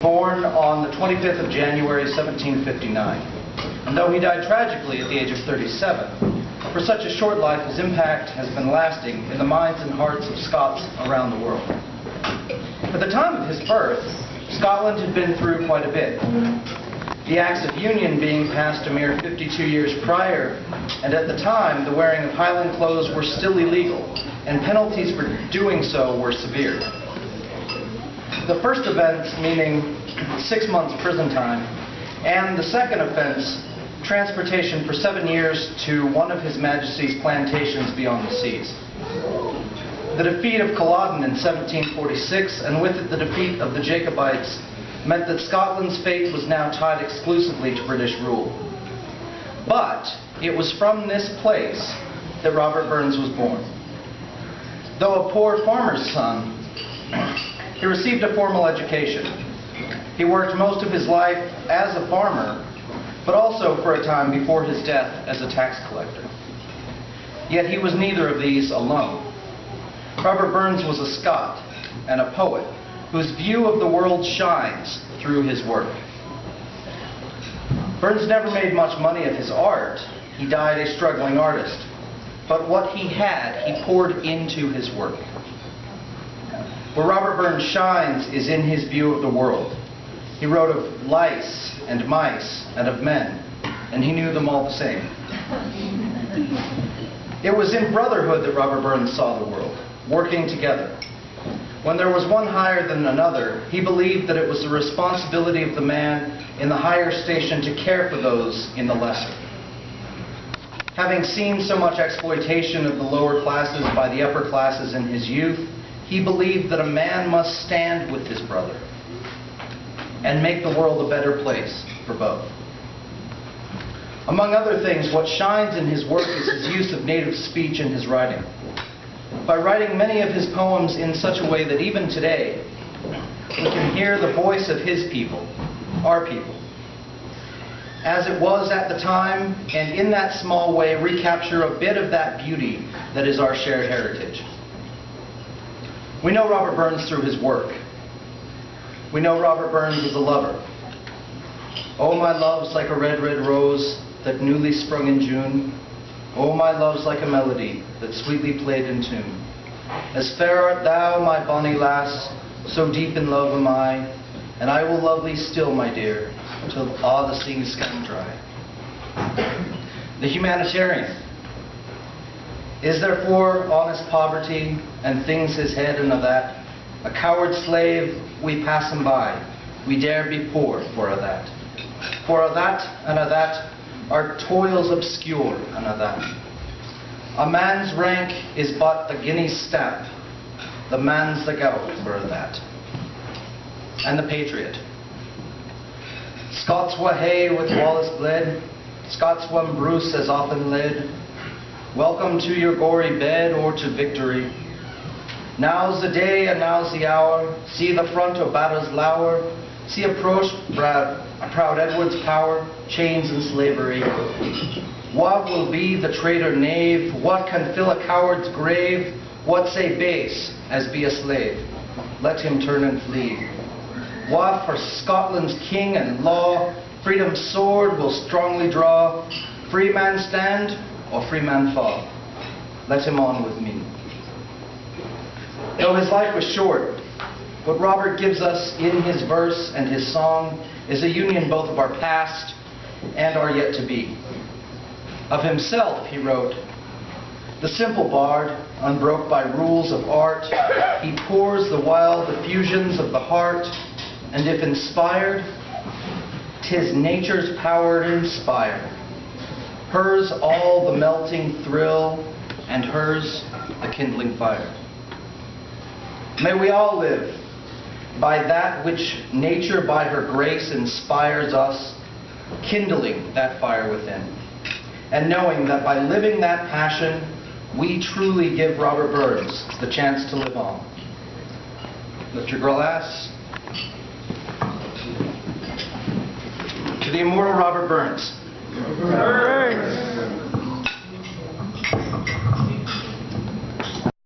Born on the 25th of January, 1759. And though he died tragically at the age of 37, for such a short life, his impact has been lasting in the minds and hearts of Scots around the world. At the time of his birth, Scotland had been through quite a bit. The Acts of Union being passed a mere 52 years prior, and at the time, the wearing of Highland clothes were still illegal, and penalties for doing so were severe. The first offense, meaning 6 months prison time, and the second offense, transportation for 7 years to one of His Majesty's plantations beyond the seas. The defeat of Culloden in 1746, and with it the defeat of the Jacobites, meant that Scotland's fate was now tied exclusively to British rule. But it was from this place that Robert Burns was born. Though a poor farmer's son, he received a formal education. He worked most of his life as a farmer, but also for a time before his death as a tax collector. Yet he was neither of these alone. Robert Burns was a Scot and a poet whose view of the world shines through his work. Burns never made much money of his art. He died a struggling artist. But what he had, he poured into his work. Where Robert Burns shines is in his view of the world. He wrote of lice and mice and of men, and he knew them all the same. It was in brotherhood that Robert Burns saw the world, working together. When there was one higher than another, he believed that it was the responsibility of the man in the higher station to care for those in the lesser. Having seen so much exploitation of the lower classes by the upper classes in his youth, he believed that a man must stand with his brother and make the world a better place for both. Among other things, what shines in his work is his use of native speech in his writing. By writing many of his poems in such a way that even today, we can hear the voice of his people, our people, as it was at the time, and in that small way recapture a bit of that beauty that is our shared heritage. We know Robert Burns through his work. We know Robert Burns as a lover. Oh, my love's like a red, red rose that newly sprung in June. Oh, my love's like a melody that sweetly played in tune. As fair art thou, my bonny lass, so deep in love am I, and I will love thee still, my dear, till all the seas come dry. The humanitarian. Is therefore honest poverty, and things his head and a that? A coward slave, we pass him by, we dare be poor for a that. For a that and a that, our toils obscure and a that. A man's rank is but a guinea's step, the man's the gout for a that. And the patriot. Scots wha hae with Wallace bled, Scots wha Bruce has often led. Welcome to your gory bed or to victory. Now's the day and now's the hour. See the front of battle's lower. See approach proud Edward's power, chains and slavery. What will be the traitor knave? What can fill a coward's grave? What say base as be a slave? Let him turn and flee. What for Scotland's king and law? Freedom's sword will strongly draw. Free man stand or free man fall. Let him on with me. Though his life was short, what Robert gives us in his verse and his song is a union both of our past and our yet to be. Of himself, he wrote, the simple bard, unbroke by rules of art, he pours the wild effusions of the heart, and if inspired, 'tis nature's power to inspire. Hers all the melting thrill, and hers the kindling fire. May we all live by that which nature by her grace inspires us, kindling that fire within, and knowing that by living that passion, we truly give Robert Burns the chance to live on. Lift your glass to the immortal Robert Burns.